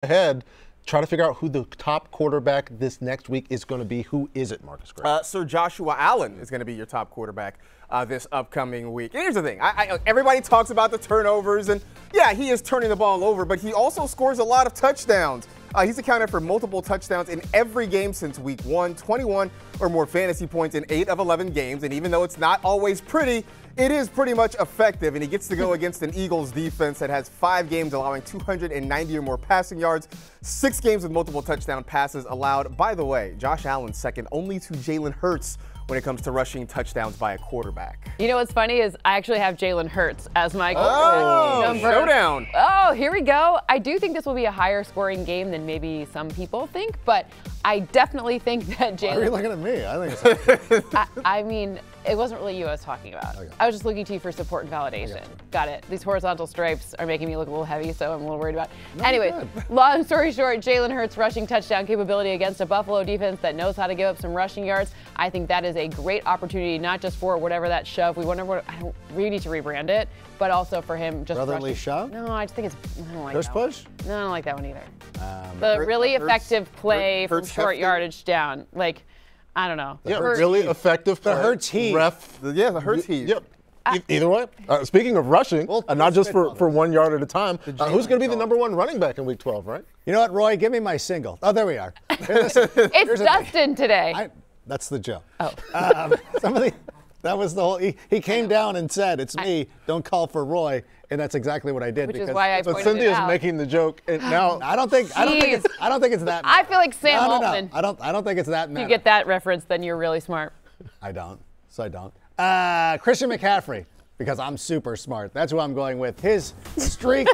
ahead, try to figure out who the top quarterback this next week is going to be. Who is it, Marcus Gray? Sir Joshua Allen is going to be your top quarterback this upcoming week. And here's the thing. Everybody talks about the turnovers, and yeah, he is turning the ball over, but he also scores a lot of touchdowns. He's accounted for multiple touchdowns in every game since week 1, 21 or more fantasy points in 8 of 11 games. And even though it's not always pretty, it is pretty much effective. And he gets to go against an Eagles defense that has 5 games allowing 290 or more passing yards, 6 games with multiple touchdown passes allowed. By the way, Josh Allen second only to Jalen Hurts when it comes to rushing touchdowns by a quarterback. You know what's funny is I actually have Jalen Hurts as my number. Showdown. Oh, here we go. I do think this will be a higher scoring game than maybe some people think, but I definitely think that Jalen. Why are you looking at me? I think it's I mean, it wasn't really you I was talking about. Okay. I was just looking to you for support and validation. Got it. These horizontal stripes are making me look a little heavy, so I'm a little worried about it. No, anyway, long story short, Jalen Hurts' rushing touchdown capability against a Buffalo defense that knows how to give up some rushing yards. I think that is a great opportunity, not just for whatever that shove. We need to rebrand it, but also for him just brotherly rushing. shove? No, I just think I don't like First that push? one. No, I don't like that one either. The really effective play from short yardage down. Like, I don't know. Yeah, really effective play. The Hurts heave. Yeah, the Hurts heave. Yep. Either way, speaking of rushing, not just for 1 yard at a time, who's going to be the #1 running back in Week 12, right? You know what, Roy? Give me my single. Oh, there we are. It's Dustin today. That's the joke. Oh. That was the whole. He came down and said, "It's me. Don't call for Roy," and that's exactly what I did. Which is why I pointed Cynthia's it out. making the joke, and now I don't think it's that. I feel like Sam Altman. I don't think it's that. If you get that reference, then you're really smart. I don't. So I don't. Christian McCaffrey, because I'm super smart. That's who I'm going with. His streak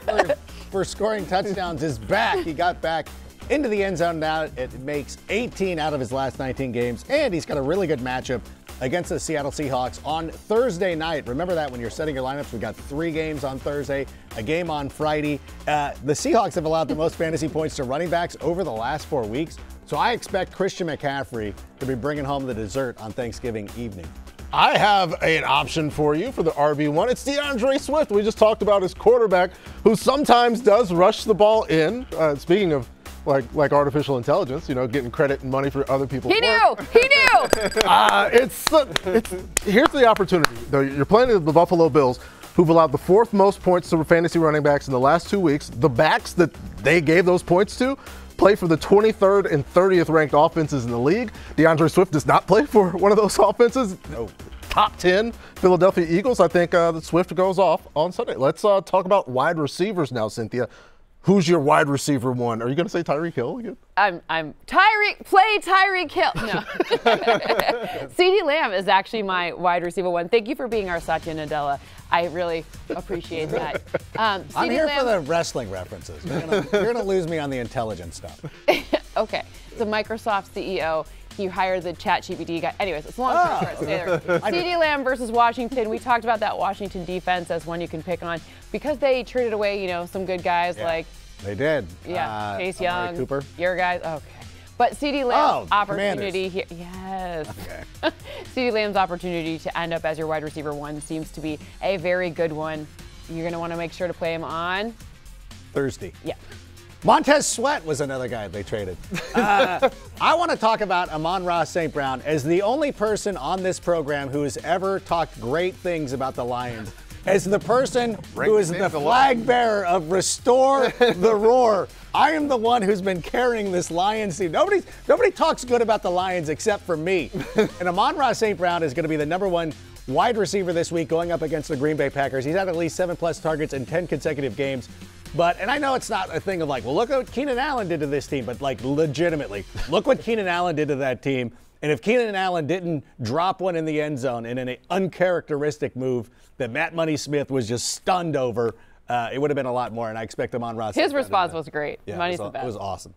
for scoring touchdowns is back. He got back into the end zone now. It makes 18 out of his last 19 games, and he's got a really good matchup against the Seattle Seahawks on Thursday night. Remember that when you're setting your lineups. We've got 3 games on Thursday, a game on Friday. The Seahawks have allowed the most fantasy points to running backs over the last 4 weeks, so I expect Christian McCaffrey to be bringing home the dessert on Thanksgiving evening. I have an option for you for the RB1. It's DeAndre Swift. We just talked about his quarterback, who sometimes does rush the ball in. Speaking of like artificial intelligence, getting credit and money for other people's work. He knew! Here's the opportunity, though. You're playing the Buffalo Bills, who've allowed the 4th most points to fantasy running backs in the last 2 weeks. The backs that they gave those points to play for the 23rd and 30th ranked offenses in the league. DeAndre Swift does not play for one of those offenses. No. Top 10 Philadelphia Eagles. I think that Swift goes off on Sunday. Let's talk about wide receivers now, Cynthia. Who's your wide receiver 1? Are you going to say Tyreek Hill again? I'm Tyreek Hill. No. CeeDee Lamb is actually my wide receiver 1. Thank you for being our Satya Nadella. I really appreciate that. I'm here for the wrestling references. You're gonna lose me on the intelligence stuff. Okay. So Microsoft CEO, he hired the ChatGPT guy. Anyways, it's a long story short. CeeDee Lamb versus Washington. We talked about that Washington defense as one you can pick on because they traded away, some good guys like. They did. Yeah, Chase Young, Cooper. Your guys. Okay. But CeeDee Lamb's opportunity Commanders. here. Yes. Okay. CeeDee Lamb's opportunity to end up as your wide receiver 1 seems to be a very good one. You're going to want to make sure to play him on Thursday. Yeah. Montez Sweat was another guy they traded. I want to talk about Amon-Ra St. Brown as the only person on this program who has ever talked great things about the Lions. As the person who is the flag bearer of Restore the Roar. I am the one who's been carrying this Lions team. Nobody talks good about the Lions except for me. And Amon-Ra St. Brown is going to be the #1 wide receiver this week going up against the Green Bay Packers. He's had at least 7+ targets in 10 consecutive games. And I know it's not a thing of well, look what Keenan Allen did to this team, but legitimately, look what Keenan Allen did to that team. And if Keenan Allen didn't drop one in the end zone in an uncharacteristic move that Matt Money Smith was just stunned over, it would have been a lot more. And I expect Amon-Ra. His response was great. Yeah, Money's the best. It was awesome.